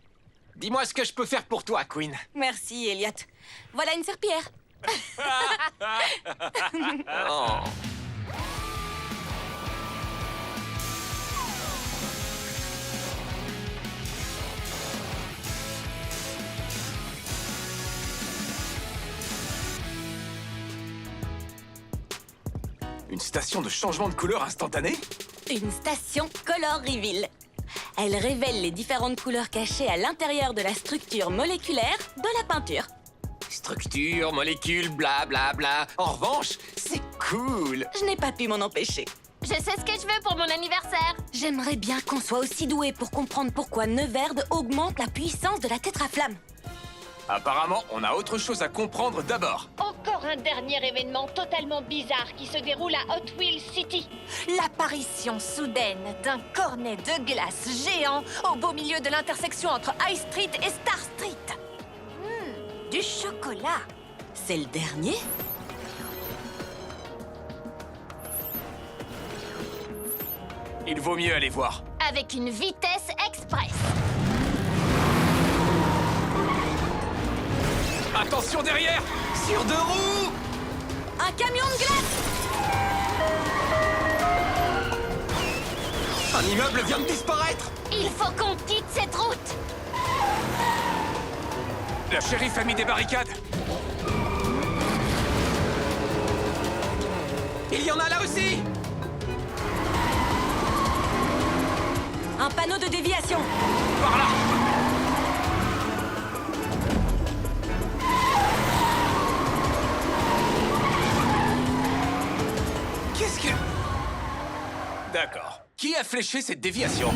Dis-moi ce que je peux faire pour toi, Queen. Merci, Elliot. Voilà une serpillière. Oh. Une station de changement de couleur instantanée? Une station Color Reveal. Elle révèle les différentes couleurs cachées à l'intérieur de la structure moléculaire de la peinture. Structure, molécules, bla bla bla. En revanche, c'est cool. Je n'ai pas pu m'en empêcher. Je sais ce que je veux pour mon anniversaire. J'aimerais bien qu'on soit aussi doué pour comprendre pourquoi Neverd augmente la puissance de la tétraflamme. Apparemment, on a autre chose à comprendre d'abord. Encore un dernier événement totalement bizarre qui se déroule à Hot Wheels City. L'apparition soudaine d'un cornet de glace géant au beau milieu de l'intersection entre High Street et Star Street. Du chocolat. C'est le dernier? Il vaut mieux aller voir. Avec une vitesse express. Attention derrière! Sur deux roues. Un camion de glace! Un immeuble vient de disparaître. Il faut qu'on quitte cette route. La shérif a mis des barricades. Il y en a là aussi! Un panneau de déviation. Par là! Qu'est-ce que... D'accord. Qui a fléché cette déviation?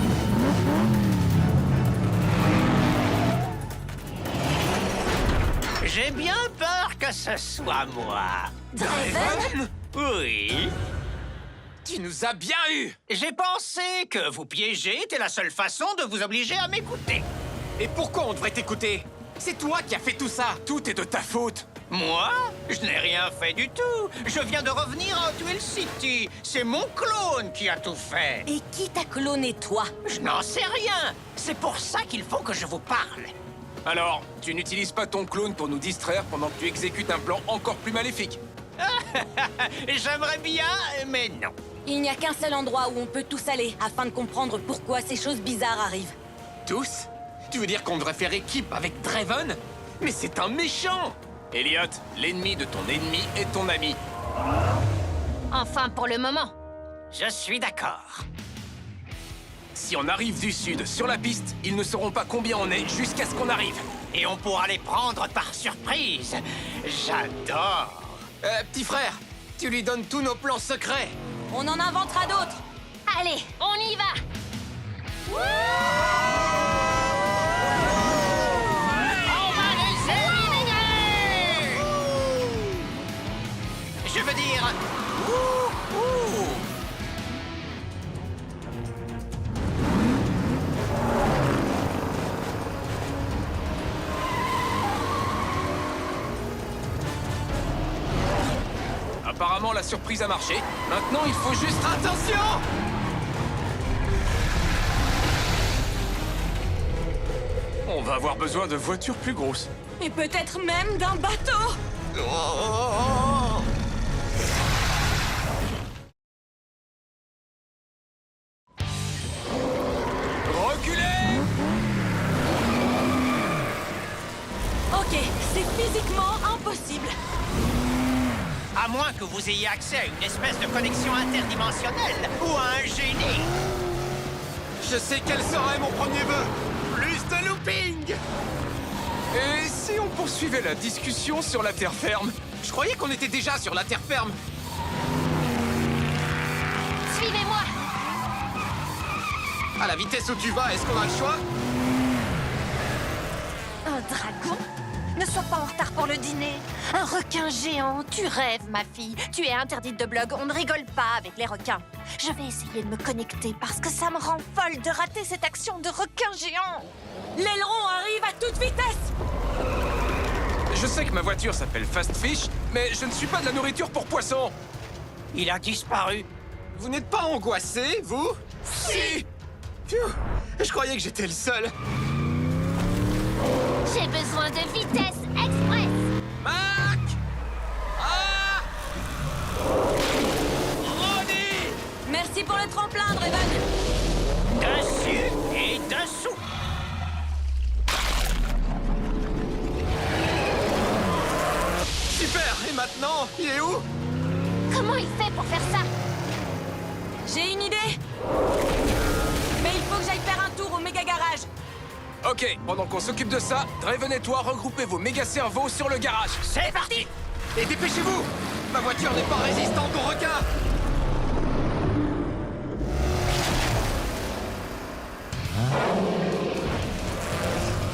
J'ai bien peur que ce soit moi. Draven? Oui. Tu nous as bien eu! J'ai pensé que vous piéger était la seule façon de vous obliger à m'écouter. Et pourquoi on devrait t'écouter? C'est toi qui as fait tout ça! Tout est de ta faute! Moi? Je n'ai rien fait du tout. Je viens de revenir à Hot Wheels City. C'est mon clone qui a tout fait. Et qui t'a cloné, toi? Je n'en sais rien. C'est pour ça qu'il faut que je vous parle. Alors, tu n'utilises pas ton clone pour nous distraire pendant que tu exécutes un plan encore plus maléfique. J'aimerais bien, mais non. Il n'y a qu'un seul endroit où on peut tous aller afin de comprendre pourquoi ces choses bizarres arrivent. Tous? Tu veux dire qu'on devrait faire équipe avec Draven? Mais c'est un méchant! Elliot, l'ennemi de ton ennemi est ton ami. Enfin, pour le moment. Je suis d'accord. Si on arrive du sud sur la piste, ils ne sauront pas combien on est jusqu'à ce qu'on arrive. Et on pourra les prendre par surprise. J'adore. Petit frère, tu lui donnes tous nos plans secrets. On en inventera d'autres. Allez, on y va! On va les éliminer! Je veux dire... Apparemment, la surprise a marché. Maintenant, il faut juste... Attention! On va avoir besoin de voitures plus grosses. Et peut-être même d'un bateau. Reculez! Ok, c'est physiquement impossible. À moins que vous ayez accès à une espèce de connexion interdimensionnelle ou à un génie. Je sais quel serait mon premier vœu! Plus de looping! Et si on poursuivait la discussion sur la terre ferme? Je croyais qu'on était déjà sur la terre ferme. Suivez-moi! À la vitesse où tu vas, est-ce qu'on a le choix? Un dragon? Ne sois pas en retard pour le dîner. Un requin géant, tu rêves, ma fille. Tu es interdite de blog, on ne rigole pas avec les requins. Je vais essayer de me connecter parce que ça me rend folle de rater cette action de requin géant. L'aileron arrive à toute vitesse. Je sais que ma voiture s'appelle Fast Fish, mais je ne suis pas de la nourriture pour poissons. Il a disparu. Vous n'êtes pas angoissé, vous? Si! Phew, je croyais que j'étais le seul. J'ai besoin de vitesse express! Mac! Ah! Ronnie! Merci pour le tremplin, Draven. Dessus et dessous. Super! Et maintenant, il est où? Comment il fait pour faire ça? J'ai une idée. Mais il faut que j'aille faire un tour au méga garage. Ok, pendant qu'on s'occupe de ça, Draven et toi, regroupez vos méga cerveaux sur le garage. C'est parti. Et dépêchez-vous! Ma voiture n'est pas résistante aux requins!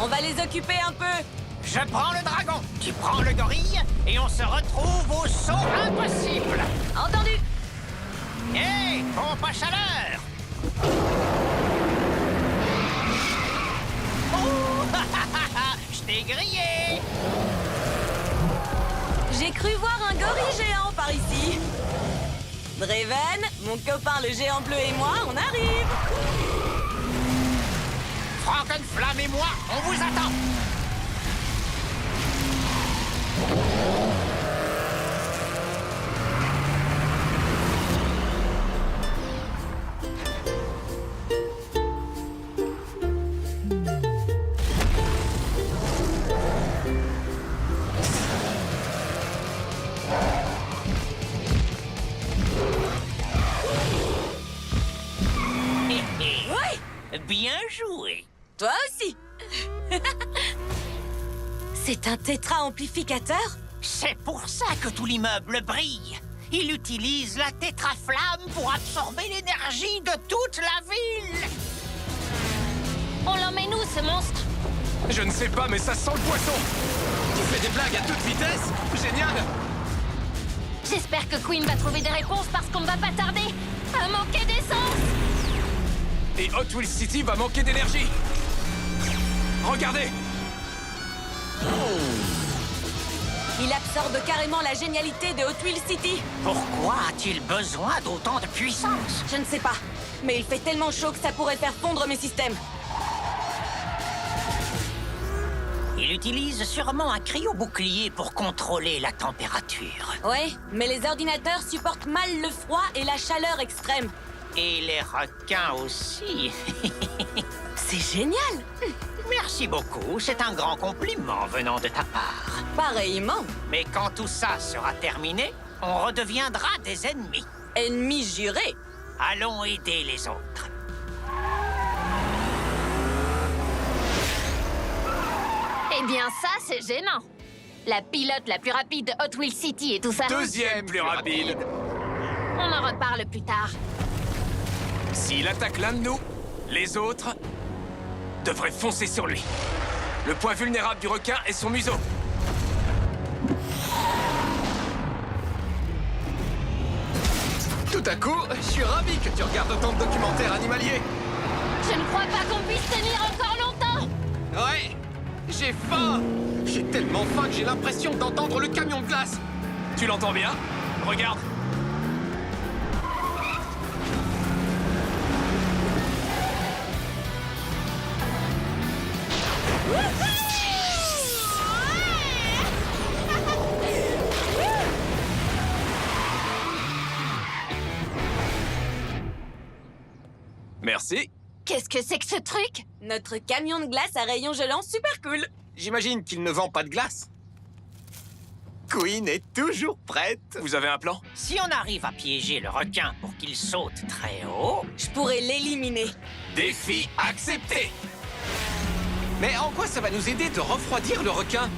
On va les occuper un peu. Je prends le dragon, tu prends le gorille, et on se retrouve au saut impossible. Entendu. Hé, pompe à chaleur. Oh, je t'ai grillé. J'ai cru voir un gorille géant par ici. Draven, mon copain le géant bleu et moi, on arrive. Frankenflamme et moi, on vous attend. Bien joué. Toi aussi. C'est un tétra-amplificateur? C'est pour ça que tout l'immeuble brille. Il utilise la tétraflamme pour absorber l'énergie de toute la ville. On l'emmène où, ce monstre? Je ne sais pas, mais ça sent le poisson. Tu fais des blagues à toute vitesse? Génial! J'espère que Queen va trouver des réponses parce qu'on ne va pas tarder à manquer d'essence. Et Hot Wheels City va manquer d'énergie. Regardez! Il absorbe carrément la génialité de Hot Wheels City. Pourquoi a-t-il besoin d'autant de puissance? Je ne sais pas, mais il fait tellement chaud que ça pourrait faire fondre mes systèmes. Il utilise sûrement un cryo-bouclier pour contrôler la température. Ouais, mais les ordinateurs supportent mal le froid et la chaleur extrême. Et les requins aussi. C'est génial! Merci beaucoup, c'est un grand compliment venant de ta part. Pareillement. Mais quand tout ça sera terminé, on redeviendra des ennemis. Ennemis jurés. Allons aider les autres. Eh bien, ça, c'est gênant. La pilote la plus rapide de Hot Wheels City et tout ça. Deuxième plus rapide. On en reparle plus tard. S'il attaque l'un de nous, les autres devraient foncer sur lui. Le point vulnérable du requin est son museau. Tout à coup, je suis ravi que tu regardes autant de documentaires animaliers. Je ne crois pas qu'on puisse tenir encore longtemps. Ouais, j'ai faim. J'ai tellement faim que j'ai l'impression d'entendre le camion de glace. Tu l'entends bien? Regarde. Merci. Qu'est-ce que c'est que ce truc? Notre camion de glace à rayons gelants super cool. J'imagine qu'il ne vend pas de glace. Queen est toujours prête. Vous avez un plan? Si on arrive à piéger le requin pour qu'il saute très haut, Je pourrais l'éliminer. Défi accepté. Mais en quoi ça va nous aider de refroidir le requin?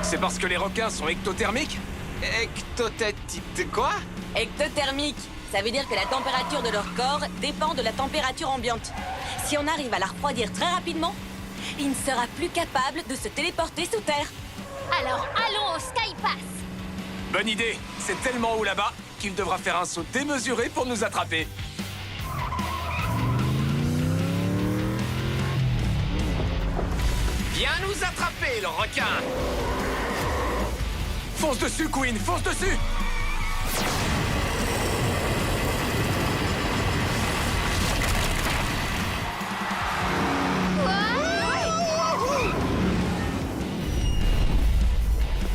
C'est parce que les requins sont ectothermiques? Ectothétique quoi? Ectothermique. Ça veut dire que la température de leur corps dépend de la température ambiante. Si on arrive à la refroidir très rapidement, il ne sera plus capable de se téléporter sous terre. Alors, allons au Skypass. Bonne idée. C'est tellement haut là-bas qu'il devra faire un saut démesuré pour nous attraper. Viens nous attraper, le requin. Fonce dessus, Queen, fonce dessus!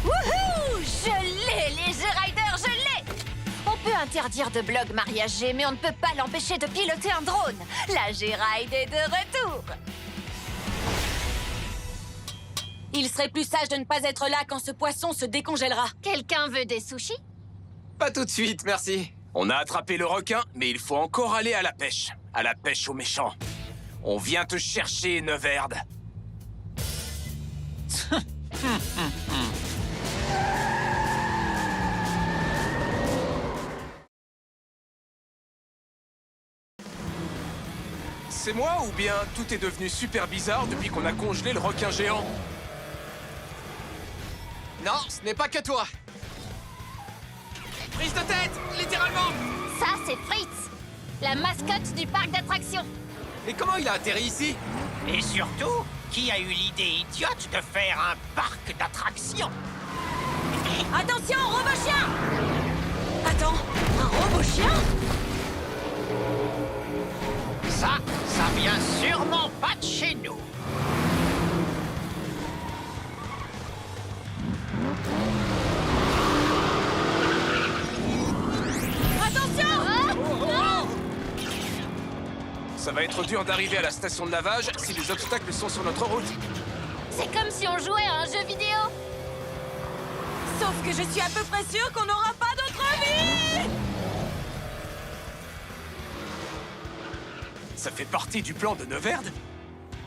Wouhou! Je l'ai, les G-Riders, je l'ai! On peut interdire de blog mariage G, mais on ne peut pas l'empêcher de piloter un drone. La G-Ride est de retour. Il serait plus sage de ne pas être là quand ce poisson se décongèlera. Quelqu'un veut des sushis? Pas tout de suite, merci. On a attrapé le requin, mais il faut encore aller à la pêche. À la pêche aux méchants. On vient te chercher, Neverd. C'est moi ou bien tout est devenu super bizarre depuis qu'on a congelé le requin géant? Non, ce n'est pas que toi. Prise de tête, littéralement. Ça, c'est Fritz, la mascotte du parc d'attractions. Mais comment il a atterri ici? et surtout, qui a eu l'idée idiote de faire un parc d'attractions? Attention, robot-chien! Attends, un robot-chien? Ça vient sûrement pas de chez nous. Ça va être dur d'arriver à la station de lavage si les obstacles sont sur notre route. C'est comme si on jouait à un jeu vidéo. Sauf que je suis à peu près sûre qu'on n'aura pas d'autre vie! Ça fait partie du plan de Neverd?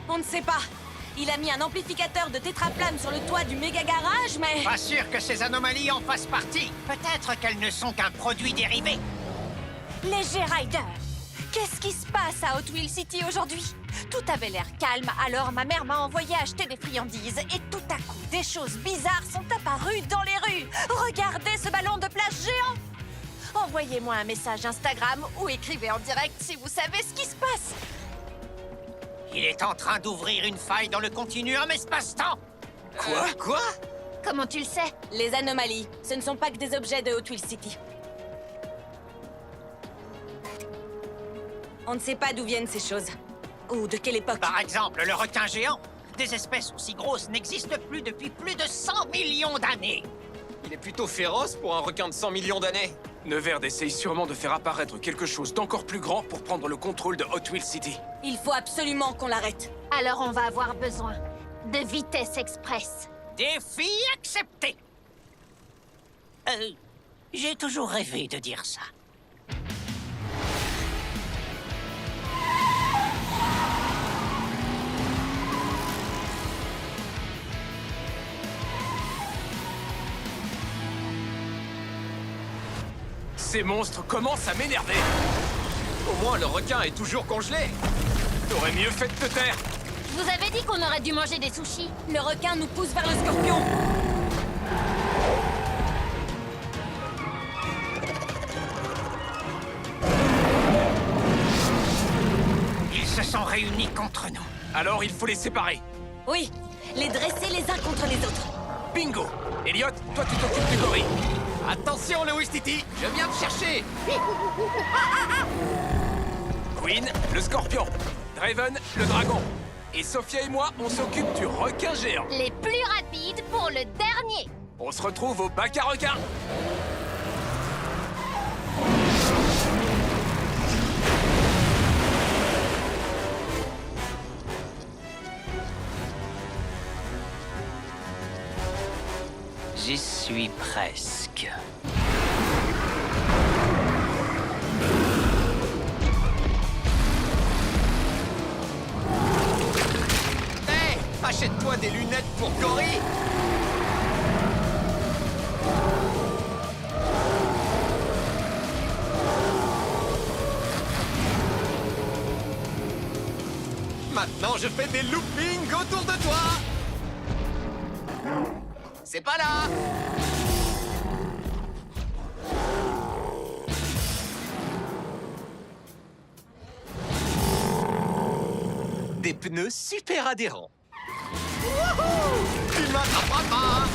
On ne sait pas. Il a mis un amplificateur de tétraflamme sur le toit du méga garage, mais... Pas sûr que ces anomalies en fassent partie. Peut-être qu'elles ne sont qu'un produit dérivé. Les G-Riders! Qu'est-ce qui se passe à Hot Wheels City aujourd'hui? Tout avait l'air calme, alors ma mère m'a envoyé acheter des friandises et tout à coup, des choses bizarres sont apparues dans les rues. Regardez ce ballon de plage géant! Envoyez-moi un message Instagram ou écrivez en direct si vous savez ce qui se passe. Il est en train d'ouvrir une faille dans le continuum espace-temps. Quoi? Comment tu le sais? Les anomalies, ce ne sont pas que des objets de Hot Wheels City. On ne sait pas d'où viennent ces choses. Ou de quelle époque. Par exemple, le requin géant. Des espèces aussi grosses n'existent plus depuis plus de 100 millions d'années. Il est plutôt féroce pour un requin de 100 millions d'années. Neverd essaye sûrement de faire apparaître quelque chose d'encore plus grand pour prendre le contrôle de Hot Wheels City. Il faut absolument qu'on l'arrête. Alors on va avoir besoin de vitesse express. Défi accepté. J'ai toujours rêvé de dire ça. Ces monstres commencent à m'énerver. Au moins, le requin est toujours congelé. T'aurais mieux fait de te taire. Je vous avais dit qu'on aurait dû manger des sushis. Le requin nous pousse vers le scorpion. Ils se sont réunis contre nous. Alors il faut les séparer. Oui, les dresser les uns contre les autres. Bingo! Elliot, toi tu t'occupes du gorille. Attention, Lewis Titi, je viens te chercher. Queen, le scorpion. Draven, le dragon. Et Sophia et moi, on s'occupe du requin géant. Les plus rapides pour le dernier. On se retrouve au bac à requins. J'y suis presque. Hé, achète-toi des lunettes pour gorille. Maintenant, je fais des loopings autour de toi. C'est pas là. Des pneus super adhérents. Wouhou! Tu m'attraperas pas.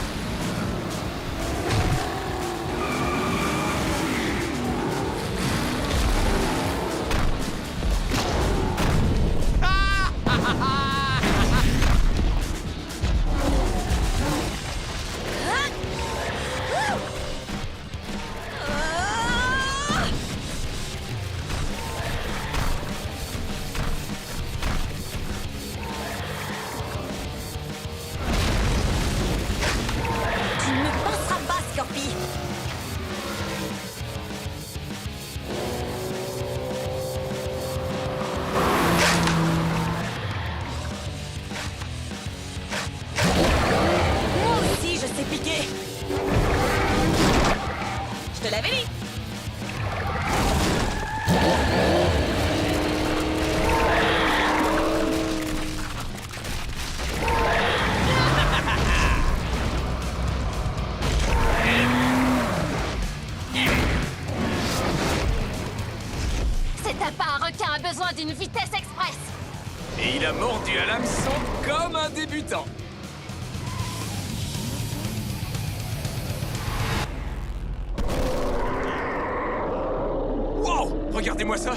Tu ne passeras pas, Scorpi. Moi aussi, je sais piquer. Je te l'avais dit. C'est à pas un requin a besoin d'une vitesse express. Et il a mordu à l'hameçon comme un débutant. Wow! Regardez-moi ça!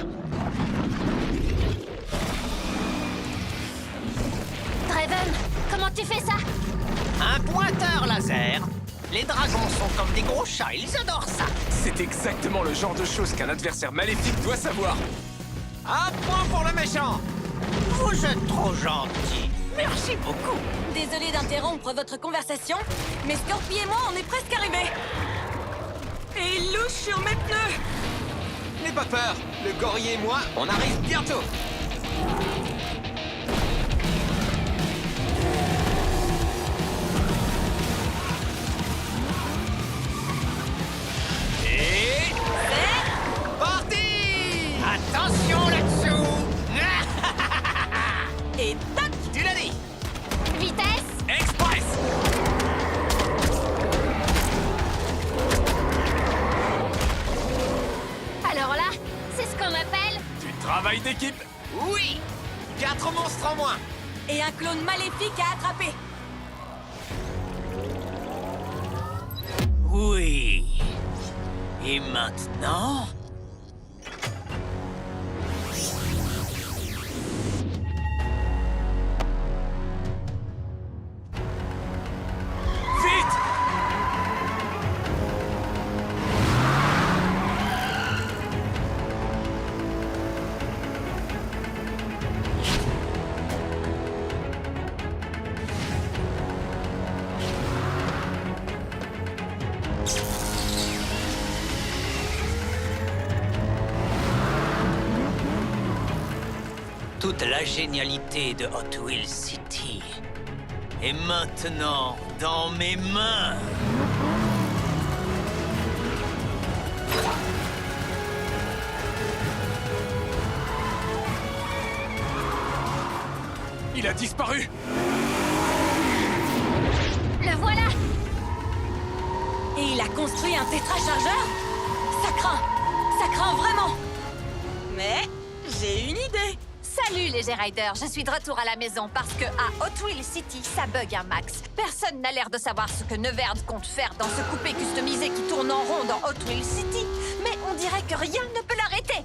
Draven, comment tu fais ça? Un pointeur laser. Les dragons sont comme des gros chats, ils adorent ça. C'est exactement le genre de choses qu'un adversaire maléfique doit savoir. Un point pour le méchant. Vous êtes trop gentil. Merci beaucoup. Désolé d'interrompre votre conversation, mais Scorpi et moi, on est presque arrivés. Et il louche sur mes pneus. N'aie pas peur, le gorille et moi, on arrive bientôt. Et... parti! Attention là-dessous. Et toc! Tu l'as dit! Vitesse! Express! Alors là, c'est ce qu'on appelle... Du travail d'équipe! Oui 4 monstres en moins. Et un clone maléfique à attraper. Oui. Et maintenant? Vite! Toute la génialité de Hot Wheels City est maintenant dans mes mains. Il a disparu! Le voilà! Et il a construit un tétrachargeur? Ça craint vraiment. Mais j'ai une idée. Salut les G-Riders, je suis de retour à la maison parce que à Hot Wheels City, ça bug un max. Personne n'a l'air de savoir ce que Neverd compte faire dans ce coupé customisé qui tourne en rond dans Hot Wheels City. Mais on dirait que rien ne peut l'arrêter.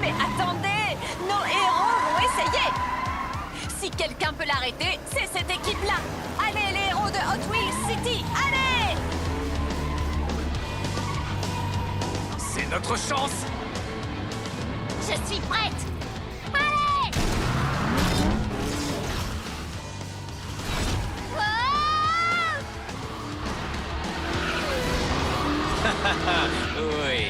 Mais attendez, nos héros vont essayer. Si quelqu'un peut l'arrêter, c'est cette équipe-là. Allez les héros de Hot Wheels City, allez! C'est notre chance! Je suis prête! Allez! Oh! Oui.